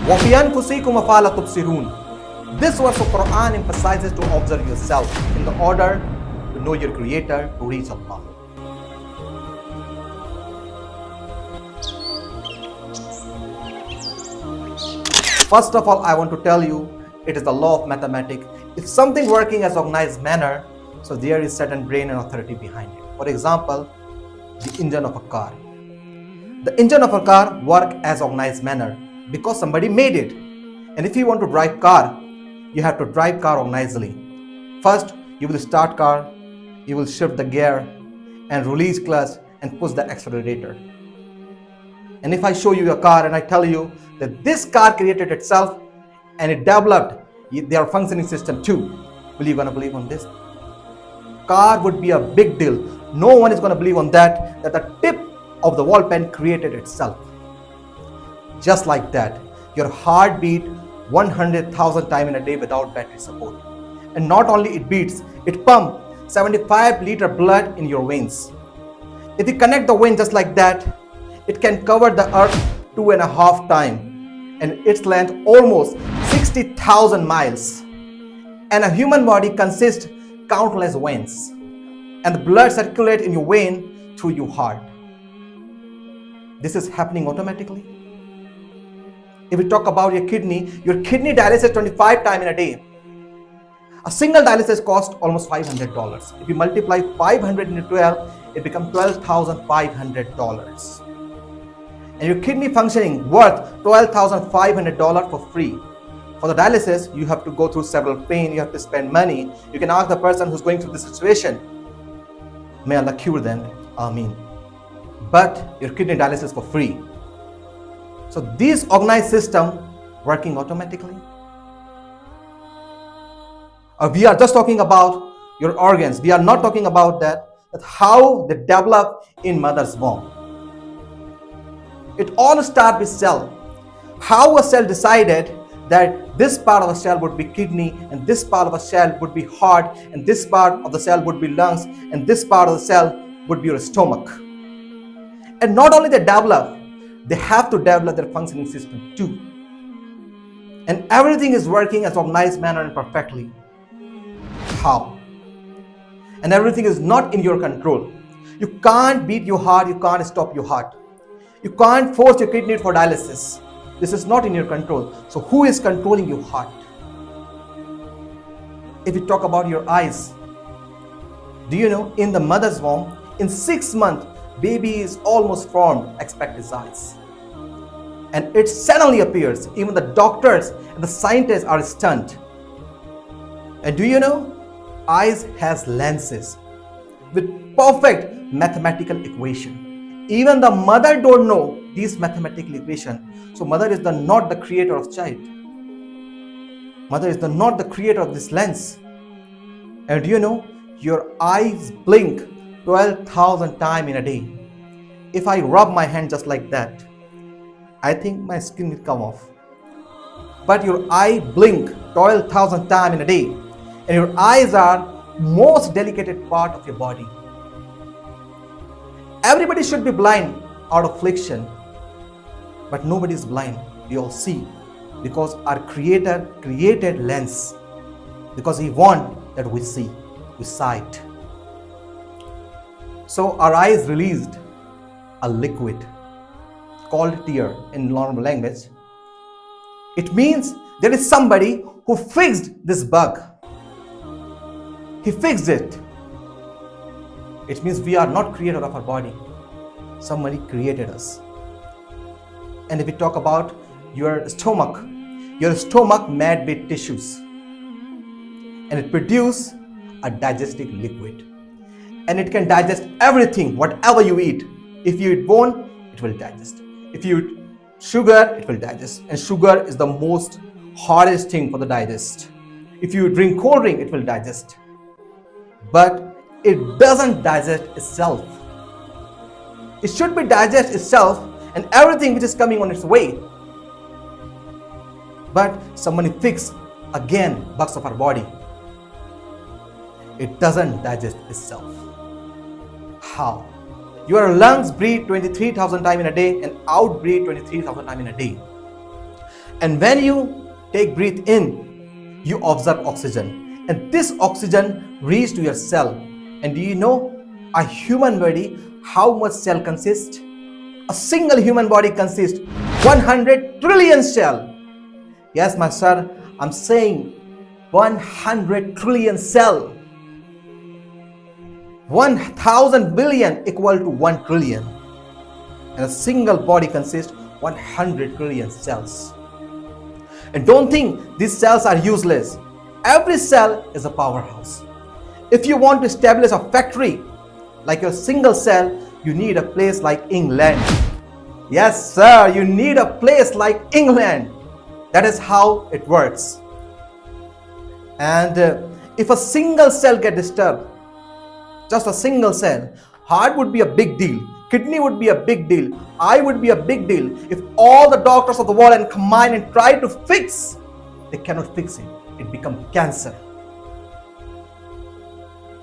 وَفِي أَنفُسِكُمْ أَفَلَا تُبْصِرُونَ. This verse of Quran emphasizes to observe yourself in the order to know your Creator, to reach Allah. First of all, I want to tell you, it is the law of mathematics. If something working as organized manner, so there is certain brain and authority behind it. For example, the engine of a car. The engine of a car work as organized manner because somebody made it. And if you want to drive car, you have to drive car organizedly. First, you will start car, you will shift the gear and release clutch and push the accelerator. And if I show you a car and I tell you that this car created itself and it developed their functioning system too, will you gonna believe on this? Car would be a big deal. No one is gonna believe on that the tip of the ball pen created itself. Just like that, your heart beat 100,000 times in a day without battery support. And not only it beats, it pumps 75 liter blood in your veins. If you connect the vein just like that, it can cover the earth 2.5 times, and its length almost 60,000 miles. And a human body consists countless veins, and the blood circulates in your vein through your heart. This is happening automatically. If we talk about your kidney dialysis 25 times in a day. A single dialysis costs almost $500. If you multiply 500 into 12, it becomes $12,500. And your kidney functioning worth $12,500 for free. For the dialysis, you have to go through several pain, you have to spend money. You can ask the person who's going through this situation. May Allah cure them. Ameen. But your kidney dialysis for free. So this organized system working automatically. We are just talking about your organs. We are not talking about that how they develop in mother's womb. It all starts with cell. How a cell decided that this part of the cell would be kidney, and this part of the cell would be heart, and this part of the cell would be lungs, and this part of the cell would be your stomach. And not only they develop, they have to develop their functioning system too. And everything is working as organized manner and perfectly. How? And everything is not in your control. You can't beat your heart, you can't stop your heart. You can't force your kidney for dialysis. This is not in your control. So who is controlling your heart? If you talk about your eyes, do you know in the mother's womb, in 6 months, baby is almost formed, expect his eyes. And it suddenly appears. Even the doctors and the scientists are stunned. And do you know, eyes has lenses with perfect mathematical equation. Even the mother don't know these mathematical equation. So mother is not the creator of child. Mother is not the creator of this lens. And do you know, your eyes blink 12,000 times in a day. If I rub my hand just like that, I think my skin will come off. But your eye blink 12,000 times in a day. And your eyes are most delicate part of your body. Everybody should be blind out of affliction. But nobody is blind. We all see. Because our Creator created lens. Because He wants that we see. We sight. So our eyes released a liquid called tear in normal language. It means there is somebody who fixed this bug. He fixed it. It means we are not creator of our body. Somebody created us. And if we talk about your stomach made with tissues. And it produces a digestive liquid. And it can digest everything, whatever you eat. If you eat bone, it will digest. If you eat sugar, it will digest. And sugar is the most hardest thing for the digest. If you drink cold drink, it will digest. But it doesn't digest itself. It should be digest itself and everything which is coming on its way. But somebody fix again bugs of our body. It doesn't digest itself. How? Your lungs breathe 23,000 times in a day and out breathe 23,000 times in a day. And when you take breath in, you observe oxygen. And this oxygen reaches to your cell. And do you know a human body, how much cell consists? A single human body consists 100 trillion cell. Yes, my sir, I'm saying 100 trillion cell. 1000 billion equal to 1 trillion. And a single body consists 100 trillion cells. And don't think these cells are useless. Every cell is a powerhouse. If you want to establish a factory like your single cell, you need a place like England. Yes, sir, you need a place like England. That is how it works. And if a single cell gets disturbed, just a single cell, heart would be a big deal, kidney would be a big deal, eye would be a big deal. If all the doctors of the world and combine and try to fix, they cannot fix it. It becomes cancer.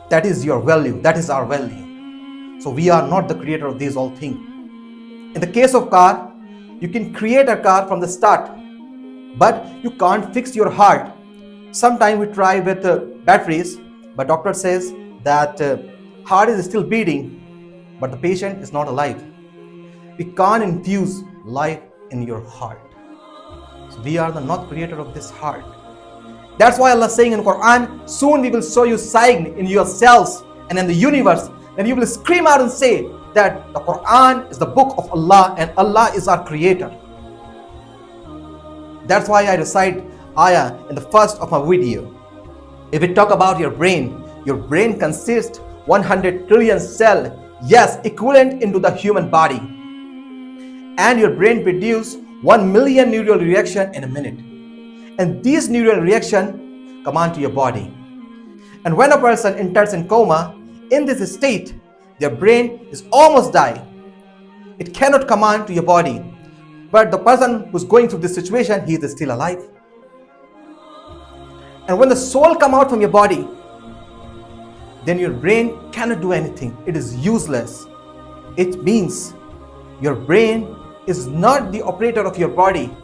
That is your value. That is our value. So we are not the creator of these all things. In the case of car, you can create a car from the start, but you can't fix your heart. Sometimes we try with batteries, but doctor says that heart is still beating, but the patient is not alive. We can't infuse life in your heart. So we are the not creator of this heart. That's why Allah is saying in Quran, soon we will show you sign in yourselves and in the universe, and you will scream out and say that the Quran is the book of Allah and Allah is our creator. That's why I recite ayah in the first of my video. If we talk about your brain consists 100 trillion cell, yes, equivalent into the human body. And your brain produces 1 million neural reaction in a minute. And these neural reaction come on to your body. And when a person enters in coma, in this state, their brain is almost die. It cannot come on to your body. But the person who's going through this situation, he is still alive. And when the soul come out from your body, then your brain cannot do anything. It is useless. It means your brain is not the operator of your body.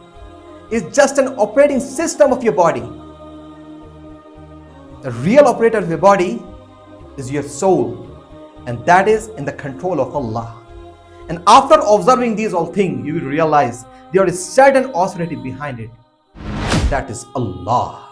It's just an operating system of your body. The real operator of your body is your soul, and that is in the control of Allah. And after observing these all things, you will realize there is certain authority behind it. That is Allah.